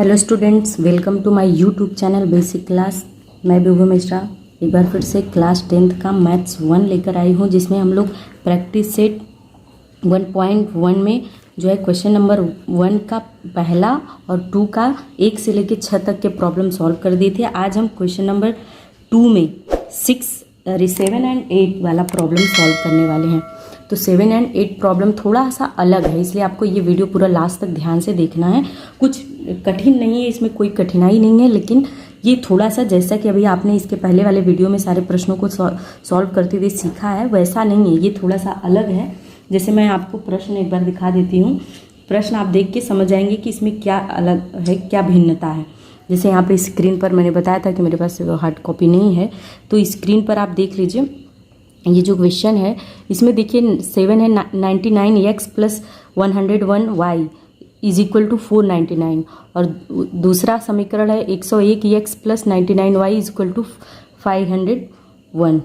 Hello students, welcome to my YouTube channel basic class. मैं विभू मिश्रा एक बार फिर से क्लास 10th का मैथ्स 1 लेकर आई हूँ, जिसमें हम लोग प्रैक्टिस सेट 1.1 में जो है क्वेश्चन नंबर 1 का पहला और 2 का 1 से लेकर 6 तक के प्रॉब्लम सॉल्व कर दिए थे। आज हम क्वेश्चन नंबर 2 में 7 एंड 8 वाला प्रॉब्लम सॉल्व करने वाले हैं। तो 7 एंड 8 प्रॉब्लम थोड़ा सा अलग है, इसलिए आपको ये वीडियो पूरा लास्ट तक ध्यान से देखना है। कुछ कठिन नहीं है, इसमें कोई कठिनाई नहीं है, लेकिन ये थोड़ा सा जैसा कि अभी आपने इसके पहले वाले वीडियो में सारे प्रश्नों को सॉल्व करते हुए सीखा है, वैसा नहीं है, ये थोड़ा सा अलग है। जैसे मैं आपको प्रश्न एक बार दिखा देती हूँ। प्रश्न आप देख के समझ जाएंगे कि इसमें क्या अलग है, क्या भिन्नता है। जैसे यहाँ पे स्क्रीन पर मैंने बताया था कि मेरे पास हार्ड कॉपी नहीं है, तो स्क्रीन पर आप देख लीजिए। ये जो क्वेश्चन है इसमें देखिए 7 है 99x plus 101y is equal to 499, और दूसरा समीकरण है 101x plus 99y is equal to 501।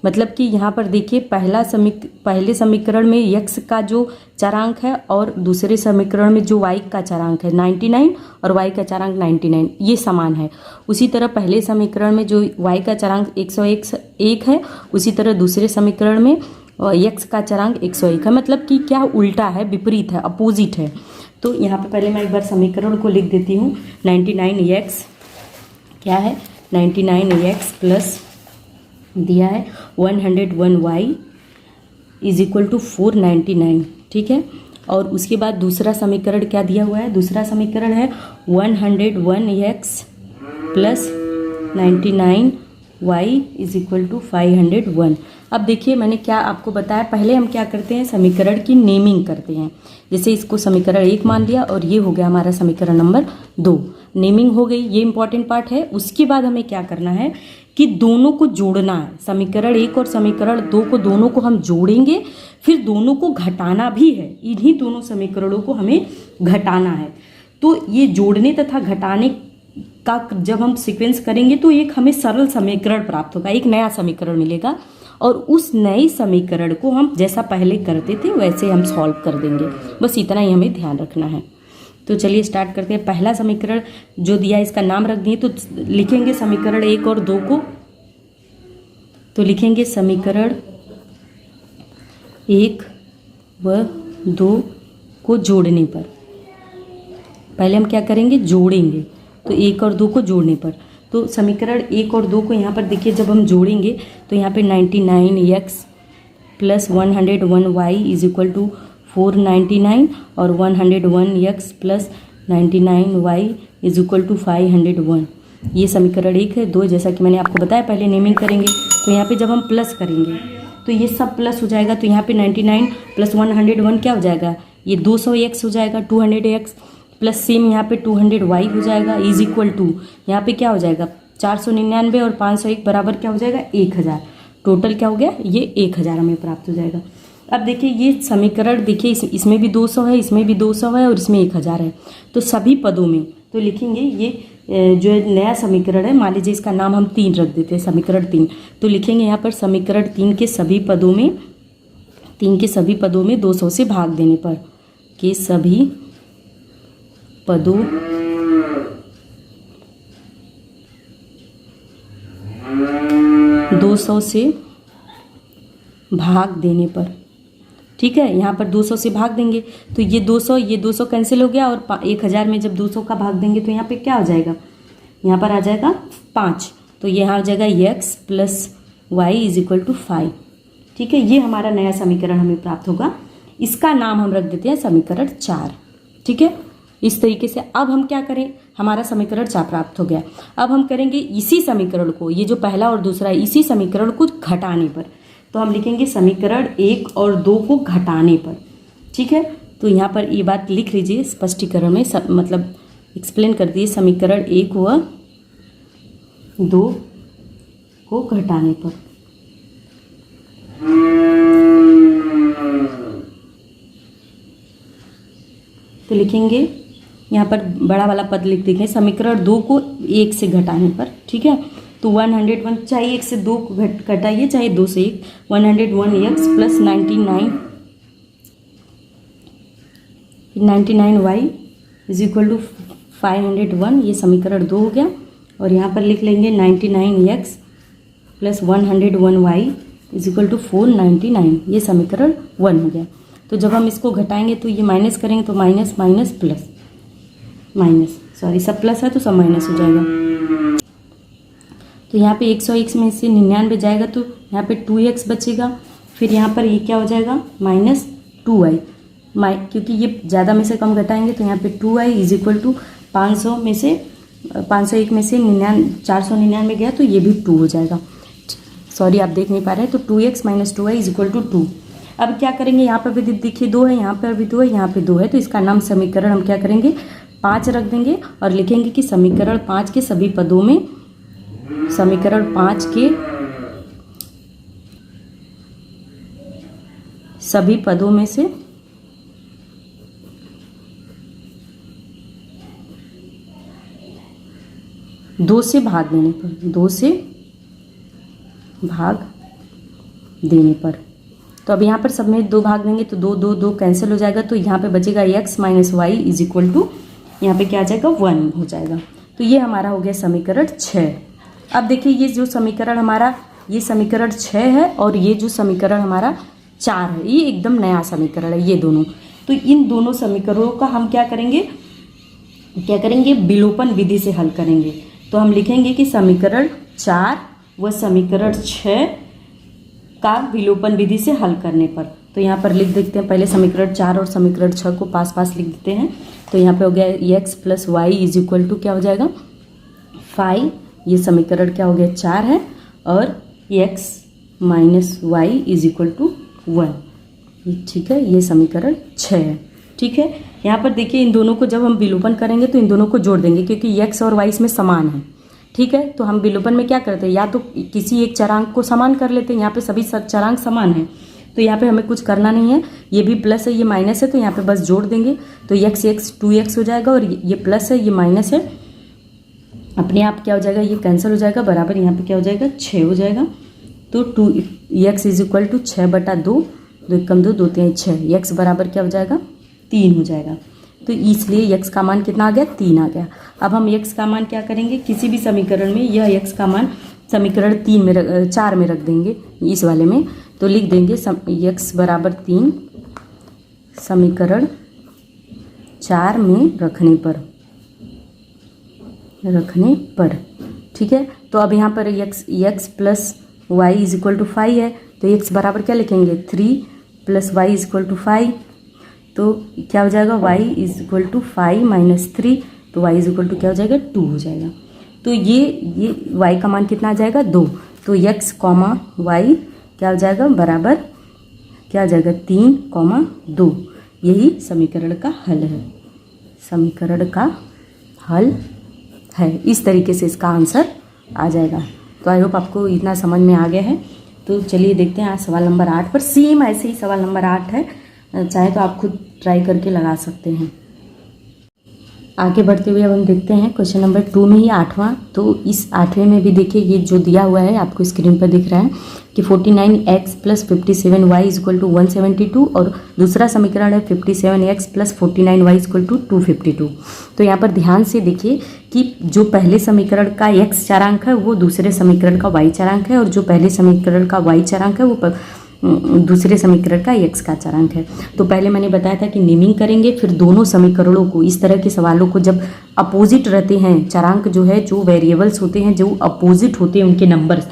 मतलब कि यहाँ पर देखिए पहले समीकरण में x का जो चरांक है और दूसरे समीकरण में जो y का चरांक है 99 और y का चरांक 99, ये समान है। उसी तरह पहले समीकरण में जो y का चरांक 101 है, उसी तरह दूसरे समीकरण में x का चरांक 101 है। मतलब कि क्या उल्टा है, विपरीत है, अपोजिट है। तो यहाँ पे पहले मैं एक बार समीकरण को लिख देती हूँ। 99x क्या है, 99x प्लस दिया है 101y इज इक्वल टू 499, ठीक है। और उसके बाद दूसरा समीकरण क्या दिया हुआ है, दूसरा समीकरण है 101x plus 99y is equal to 501। अब देखिए मैंने क्या आपको बताया, पहले हम क्या करते हैं, समीकरण की नेमिंग करते हैं। जैसे इसको समीकरण 1 मान लिया और ये हो गया हमारा समीकरण नंबर 2, नेमिंग हो गई, ये इंपॉर्टेंट पार्ट है। उसके बाद हमें क्या करना है कि दोनों को जोड़ना है, समीकरण 1 और समीकरण 2 को दोनों को हम जोड़ेंगे, फिर दोनों को घटाना भी है, इन्हीं दोनों समीकरणों को हमें घटाना है। तो ये जोड़ने तथा घटाने का जब हम सीक्वेंस करेंगे तो एक हमें सरल समीकरण प्राप्त होगा, एक नया समीकरण मिलेगा, और उस नए समीकरण को हम जैसा पहले करते थे वैसे हम सॉल्व कर देंगे। बस इतना ही हमें ध्यान रखना है। तो चलिए स्टार्ट करते हैं। पहला समीकरण जो दिया है इसका नाम रख दिए, तो लिखेंगे समीकरण 1 और 2 को, तो लिखेंगे समीकरण 1 व 2 को जोड़ने पर। पहले हम क्या करेंगे, जोड़ेंगे। तो 1 और 2 को जोड़ने पर, तो समीकरण 1 और 2 को यहाँ पर देखिए जब हम जोड़ेंगे तो यहाँ पे 99x plus 101y is equal to 499 और 101x plus 99y is equal to 501। ये समीकरण 1 है। 2 जैसा कि मैंने आपको बताया पहले नेमिंग करेंगे, तो यहाँ पे जब हम प्लस करेंगे तो ये सब प्लस हो जाएगा। तो यहाँ पे 99 प्लस 101 क्या हो जाएगा, ये 200x हो जाएगा, 200x प्लस सेम यहाँ पे 200y हो जाएगा इज इक्वल टू यहाँ पे क्या हो जाएगा 499 और 501 बराबर क्या हो जाएगा 1000। टोटल क्या हो गया, ये 1000 हमें प्राप्त हो जाएगा। अब देखिए ये समीकरण देखिए इसमें भी 200 है, इसमें भी 200 है और इसमें 1000 है। तो सभी पदों में तो लिखेंगे ये जो नया समीकरण है, मान लीजिए इसका नाम हम 3 रख देते हैं, समीकरण 3। तो लिखेंगे यहाँ पर समीकरण 3 के सभी पदों में 200 से भाग देने पर, के सभी पदों (200) से भाग देने पर, ठीक है। यहाँ पर 200 से भाग देंगे तो ये 200 कैंसिल हो गया, और 1000 में जब 200 का भाग देंगे तो यहाँ पे क्या हो जाएगा, यहाँ पर आ जाएगा 5। तो यहाँ आ जाएगा x plus y is equal to 5, ठीक है। ये हमारा नया समीकरण हमें प्राप्त होगा। इसका नाम हम रख देते हैं समीकरण 4, ठीक है। इस तरीके से अब हम क्या करें, हमारा समीकरण 4 प्राप्त हो गया। अब हम करेंगे इसी समीकरण को, ये जो पहला और दूसरा है, इसी समीकरण को घटाने पर। तो हम लिखेंगे समीकरण 1 और 2 को घटाने पर, ठीक है। तो यहाँ पर ये बात लिख लीजिए स्पष्टीकरण में, मतलब एक्सप्लेन कर दिए, समीकरण 1 व 2 को घटाने पर। तो लिखेंगे यहाँ पर बड़ा वाला पद लिख देंगे समीकरण 2 को 1 से घटाने पर, ठीक है। तो 101, चाहे 1 से 2 घटाइए, चाहे 2 से 1, 101x plus 99y is equal to 501, ये समीकरण 2 हो गया। और यहाँ पर लिख लेंगे 99x plus 101y is equal to 499, ये समीकरण 1 हो गया। तो जब हम इसको घटाएंगे तो ये माइनस करेंगे तो minus minus plus minus, sorry सब प्लस है तो सब माइनस हो जाएगा। तो यहाँ पे 101 में से 99 जाएगा तो यहाँ पे 2x बचेगा। फिर यहाँ पर ये क्या हो जाएगा माइनस 2y, क्योंकि ये ज़्यादा में से कम घटाएंगे तो यहाँ पे 2y इज इक्वल टू 500 में से 501 में से 499 गया तो ये भी 2 हो जाएगा। सॉरी आप देख नहीं पा रहे हैं, तो 2x minus 2y is equal to 2। अब क्या करेंगे, यहाँ पर भी देखिए 2 है, यहाँ पर भी 2 है, यहाँ पे 2 है, तो इसका नाम समीकरण हम क्या करेंगे 5 रख देंगे और लिखेंगे कि समीकरण 5 के सभी पदों में, समीकरण 5 के सभी पदों में से दो से भाग देने पर, 2 से भाग देने पर, तो अब यहाँ पर सब में 2 भाग देंगे तो 2 2 2 कैंसिल हो जाएगा। तो यहाँ पे बचेगा x minus y is equal to, यहाँ पे क्या आ जाएगा 1 हो जाएगा। तो ये हमारा हो गया समीकरण 6। अब देखिए ये जो समीकरण हमारा, ये समीकरण 6 है और ये जो समीकरण हमारा 4 है, ये एकदम नया समीकरण है ये दोनों। तो इन दोनों समीकरणों का हम क्या करेंगे विलोपन विधि से हल करेंगे। तो हम लिखेंगे कि समीकरण 4 व समीकरण 6 का विलोपन विधि से हल करने पर, तो यहाँ पर लिख देते हैं पहले समीकरण 4 और समीकरण 6 को पास पास लिख देते हैं। तो यहाँ पे हो गया x plus y is equal to क्या हो जाएगा 5, ये समीकरण क्या हो गया 4 है, और x minus y is equal to 1, ठीक है, ये समीकरण 6 है। ठीक है, यहाँ पर देखिए इन दोनों को जब हम विलोपन करेंगे तो इन दोनों को जोड़ देंगे क्योंकि x और y इसमें समान है। ठीक है, तो हम विलोपन में क्या करते हैं, या तो किसी एक चरांक को समान कर लेते हैं, यहाँ पे सभी चरांक समान है तो यहाँ पे हमें कुछ करना नहीं है, ये भी प्लस है ये माइनस है तो यहाँ पे बस जोड़ देंगे। तो x 2x हो जाएगा और ये प्लस है ये माइनस है, अपने आप क्या हो जाएगा ये कैंसिल हो जाएगा, बराबर यहाँ पे क्या हो जाएगा 6 हो जाएगा। तो 2x इज इक्वल टू 6/2, 2 कम 2 2 3 6, x बराबर क्या हो जाएगा 3 हो जाएगा। तो इसलिए x का मान कितना आ गया 3 आ गया। अब हम x का मान क्या करेंगे, किसी भी समीकरण में यह x का मान समीकरण 4 में रख देंगे, इस वाले में। तो लिख देंगे x बराबर 3 समीकरण 4 में रखने पर। ठीक है, तो अब यहाँ पर x plus y is equal to 5 है, तो x बराबर क्या लिखेंगे 3 plus y is equal to 5, तो क्या हो जाएगा y is equal to 5 minus 3, तो y इज इक्वल टू क्या हो जाएगा 2 हो जाएगा। तो ये y का मान कितना आ जाएगा 2, तो x कॉमा y क्या हो जाएगा बराबर क्या आ जाएगा 3, 2, यही समीकरण का हल है, समीकरण का हल है। इस तरीके से इसका आंसर आ जाएगा। तो आई होप आपको इतना समझ में आ गया है। तो चलिए देखते हैं आज सवाल नंबर 8 पर। सेम ऐसे ही सवाल नंबर 8 है, चाहे तो आप खुद ट्राई करके लगा सकते हैं। आगे बढ़ते हुए अब हम देखते हैं क्वेश्चन नंबर 2 में ही 8वां। तो इस 8वें में भी देखिए ये जो दिया हुआ है आपको स्क्रीन पर दिख रहा है कि 49x plus 57y is equal to 172, और दूसरा समीकरण है 57x plus 49y is equal to 252। तो यहाँ पर ध्यान से देखिए कि जो पहले समीकरण का x चरांक है वो दूसरे समीकरण का y चरांक है, और जो पहले समीकरण का y चरांक है वो दूसरे समीकरण का x का चरांक है। तो पहले मैंने बताया था कि नेमिंग करेंगे, फिर दोनों समीकरणों को, इस तरह के सवालों को जब अपोजिट रहते हैं चरांक जो है, जो वेरिएबल्स होते हैं जो अपोजिट होते हैं उनके नंबर्स,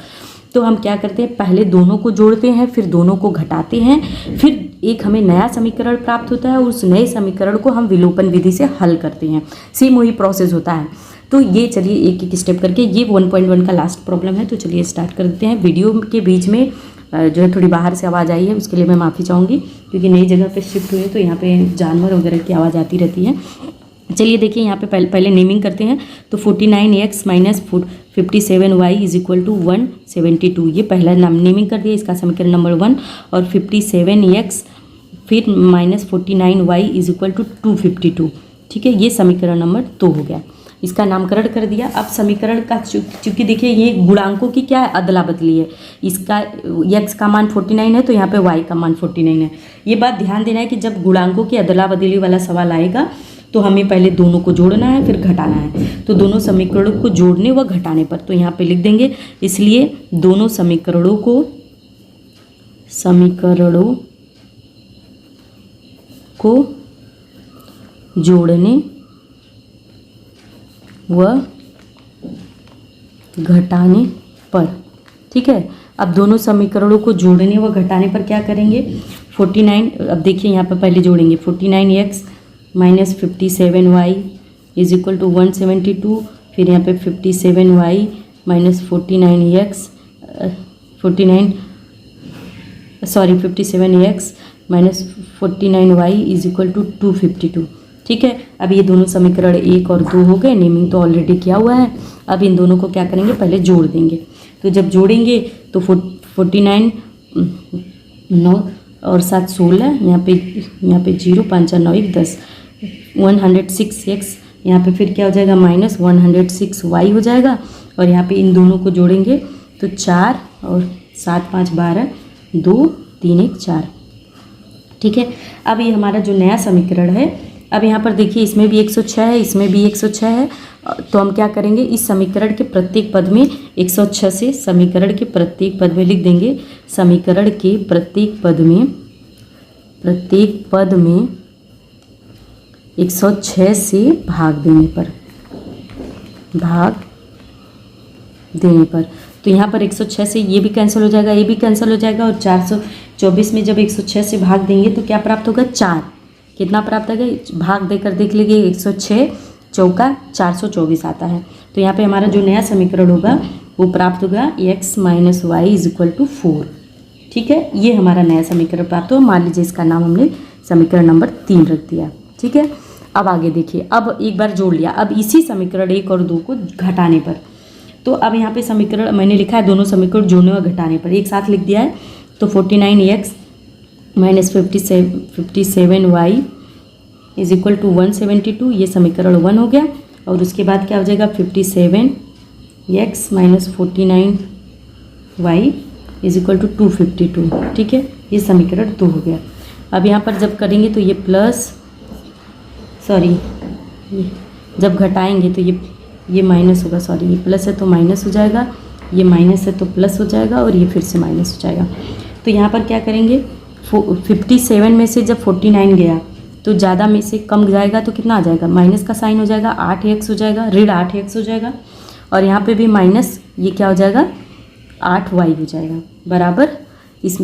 तो हम क्या करते हैं पहले दोनों को जोड़ते हैं, फिर दोनों को घटाते हैं, फिर एक हमें नया समीकरण प्राप्त होता है और उस नए समीकरण को हम विलोपन विधि से हल करते हैं। सेम वही प्रोसेस होता है। तो ये चलिए एक एक स्टेप करके, ये 1.1 का लास्ट प्रॉब्लम है। तो चलिए स्टार्ट कर देते हैं। वीडियो के बीच में जो है थोड़ी बाहर से आवाज़ आई है, उसके लिए मैं माफ़ी चाहूँगी क्योंकि नई जगह पे शिफ्ट हुई है तो यहाँ पे जानवर वगैरह की आवाज़ आती रहती है। चलिए देखिए यहाँ पे पहले नेमिंग करते हैं। तो 49x minus 57y is equal to 172, ये पहला नाम नेमिंग कर दिया, इसका समीकरण नंबर 1। और 57x फिर minus 49y is equal to 252, ठीक है, ये समीकरण नंबर 2 हो गया, इसका नामकरण कर दिया। अब समीकरण का चूंकि देखिए ये गुणांकों की क्या है अदला बदली है, इसका x का मान 49 है तो यहाँ पे y का मान 49 है। ये बात ध्यान देना है कि जब गुणांकों की अदला बदली वाला सवाल आएगा तो हमें पहले दोनों को जोड़ना है फिर घटाना है। तो दोनों समीकरणों को जोड़ने व घटाने पर तो यहाँ पे लिख देंगे, इसलिए दोनों समीकरणों को जोड़ने व घटाने पर। ठीक है, अब दोनों समीकरणों को जोड़ने व घटाने पर क्या करेंगे, 49, अब देखिए यहाँ पर पहले जोड़ेंगे 49x minus 57y is equal to 172, फिर यहाँ पे 57y minus 57x minus 49y is equal to 252। ठीक है, अब ये दोनों समीकरण 1 और 2 हो गए, नेमिंग तो ऑलरेडी किया हुआ है। अब इन दोनों को क्या करेंगे, पहले जोड़ देंगे। तो जब जोड़ेंगे तो 49 9 और 7 16, यहाँ पे 0 5 9 1 10, 106x, यहाँ पे फिर क्या हो जाएगा माइनस 106y हो जाएगा। और यहाँ पे इन दोनों को जोड़ेंगे तो 4 और 7 5 12, 2 3 1 4। ठीक है, अब ये हमारा जो नया समीकरण है, अब यहाँ पर देखिए इसमें भी 106 है, इसमें भी 106 है। तो हम क्या करेंगे, इस समीकरण के प्रत्येक पद में 106 से समीकरण के प्रत्येक पद में लिख देंगे, समीकरण के प्रत्येक पद में 106 से भाग देने पर तो यहाँ पर 106 से ये भी कैंसिल हो जाएगा, ये भी कैंसिल हो जाएगा, और 424 में जब 106 से भाग देंगे तो क्या प्राप्त होगा, 4। कितना प्राप्त होगा, भाग देकर देख लीजिए, 106 चौका 424 आता है। तो यहाँ पे हमारा जो नया समीकरण होगा वो प्राप्त होगा x minus y is equal to 4। ठीक है, ये हमारा नया समीकरण प्राप्त हो। मान लीजिए इसका नाम हमने समीकरण नंबर 3 रख दिया। ठीक है, अब आगे देखिए, अब एक बार जोड़ लिया, अब इसी समीकरण 1 और 2 को घटाने पर, तो अब यहाँ पे समीकरण मैंने लिखा है, दोनों समीकरण जोड़ने और घटाने पर एक साथ लिख दिया है। तो 49x minus 57y is equal to 172, ये समीकरण 1 हो गया। और उसके बाद क्या हो जाएगा, 57x minus 49y is equal to 252। ठीक है, ये समीकरण 2 हो गया। अब यहाँ पर जब करेंगे तो ये जब घटाएंगे तो ये माइनस होगा, ये प्लस है तो माइनस हो जाएगा, ये माइनस है तो प्लस हो जाएगा, और ये फिर से माइनस हो जाएगा। तो यहाँ पर क्या करेंगे, 57 में से जब 49 गया तो ज़्यादा में से कम जाएगा तो कितना आ जाएगा, माइनस का साइन हो जाएगा, 8x हो जाएगा, ऋण 8x हो जाएगा। और यहाँ पे भी माइनस, ये क्या हो जाएगा, 8y हो जाएगा, बराबर इस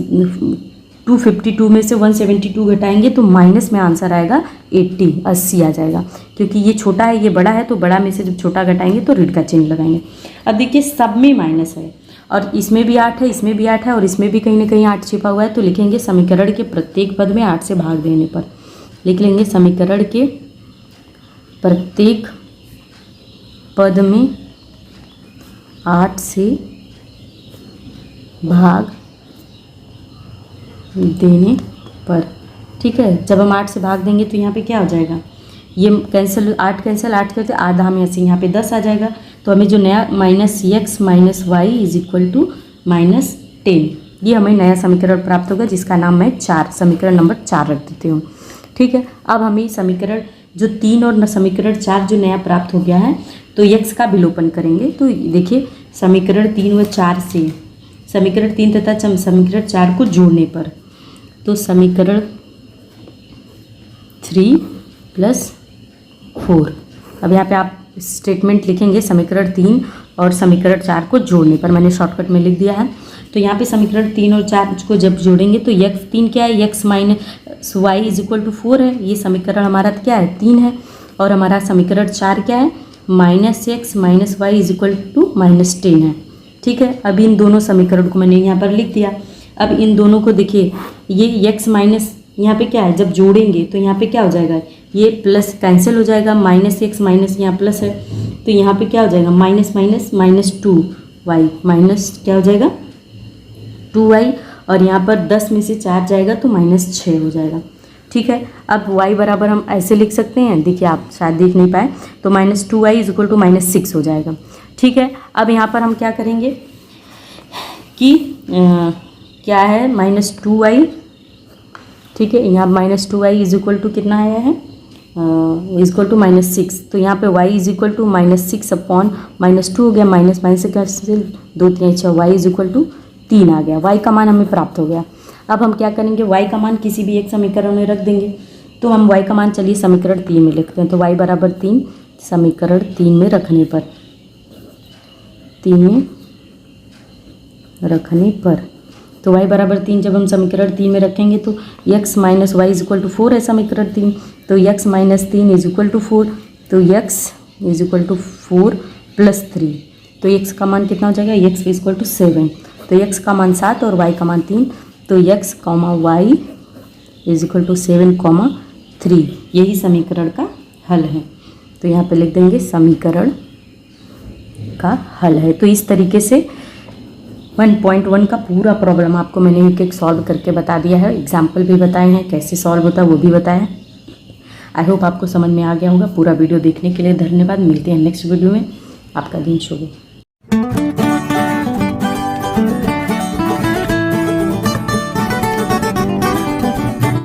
252 में से 172 घटाएंगे तो माइनस में आंसर आएगा 80 आ जाएगा। क्योंकि ये छोटा है ये बड़ा है, तो बड़ा में से जब छोटा घटाएंगे तो ऋण का चिन्ह लगाएंगे। अब देखिए सब में माइनस है, और इसमें भी 8 है, इसमें भी 8 है, और इसमें भी कहीं ना कहीं 8 छिपा हुआ है। तो लिखेंगे समीकरण के प्रत्येक पद में 8 से भाग देने पर, लिख लेंगे समीकरण के प्रत्येक पद में 8 से भाग देने पर। ठीक है, जब हम 8 से भाग देंगे तो यहाँ पे क्या हो जाएगा, ये कैंसिल, 8 कैंसिल, 8 करते आधा में ऐसे यहाँ पे 10 आ जाएगा। तो हमें जो नया minus x minus y is equal to minus 10, ये हमें नया समीकरण प्राप्त होगा, जिसका नाम मैं समीकरण नंबर 4 रख देती हूँ। ठीक है, अब हमें समीकरण जो 3 और समीकरण 4 जो नया प्राप्त हो गया है, तो x का विलोपन करेंगे। तो देखिए समीकरण 3 व 4 से समीकरण 3 तथा समीकरण 4 को जोड़ने पर, तो समीकरण 3 + 4, अब यहाँ पे आप स्टेटमेंट लिखेंगे समीकरण 3 और समीकरण 4 को जोड़ने पर, मैंने शॉर्टकट में लिख दिया है। तो यहाँ पे समीकरण 3 और 4 को जब जोड़ेंगे तो x3 क्या है, x minus y is equal to 4 है, ये समीकरण हमारा क्या है 3 है। और हमारा समीकरण 4 क्या है, -x minus y is equal to -10 है। ठीक है, अब इन दोनों समीकरण को मैंने यहाँ पर लिख दिया। अब इन दोनों को देखिए, ये x माइनस यहाँ पे क्या है, जब जोड़ेंगे तो यहाँ पे क्या हो जाएगा, ये प्लस कैंसिल हो जाएगा, -x माइनस यहाँ प्लस है, तो यहाँ पे क्या हो जाएगा, माइनस माइनस -2y, माइनस क्या हो जाएगा 2y, और यहाँ पर 10 में से 4 जाएगा तो -6 हो जाएगा। ठीक है, अब y बराबर हम ऐसे लिख सकते हैं, देखिए आप शायद देख नहीं पाए, तो -2y इज इक्वल टू -6 हो जाएगा। ठीक है, अब यहाँ पर हम क्या करेंगे कि क्या है -2y। ठीक है, यहाँ -2y इज इक्वल टू कितना आया है इज इक्वल टू -6, तो यहाँ पे y is equal to -6 upon -2 हो गया, माइनस माइनस से cancel, 2 3 6, y is equal to 3 आ गया। y का मान हमें प्राप्त हो गया। अब हम क्या करेंगे, y का मान किसी भी एक समीकरण में रख देंगे। तो हम y का मान चलिए समीकरण 3 में लिखते हैं। तो y बराबर 3 समीकरण 3 में रखने पर, 3 में रखने पर, तो y बराबर 3 जब हम समीकरण 3 में रखेंगे तो x minus y is equal to 4 है समीकरण 3। तो x minus 3 is equal to 4, तो x is equal to 4 plus 3, तो x का मान कितना हो जाएगा, x इज इक्वल टू 7। तो x का मान 7 और y का मान 3, तो x comma y is equal to 7 comma 3, यही समीकरण का हल है। तो यहाँ पे लिख देंगे समीकरण का हल है। तो इस तरीके से 1.1 का पूरा प्रॉब्लम आपको मैंने एक एक सॉल्व करके बता दिया है, एग्जाम्पल भी बताए हैं, कैसे सॉल्व होता है वो भी बताया है। आई होप आपको समझ में आ गया होगा। पूरा वीडियो देखने के लिए धन्यवाद। मिलते हैं नेक्स्ट वीडियो में। आपका दिन शुभ हो।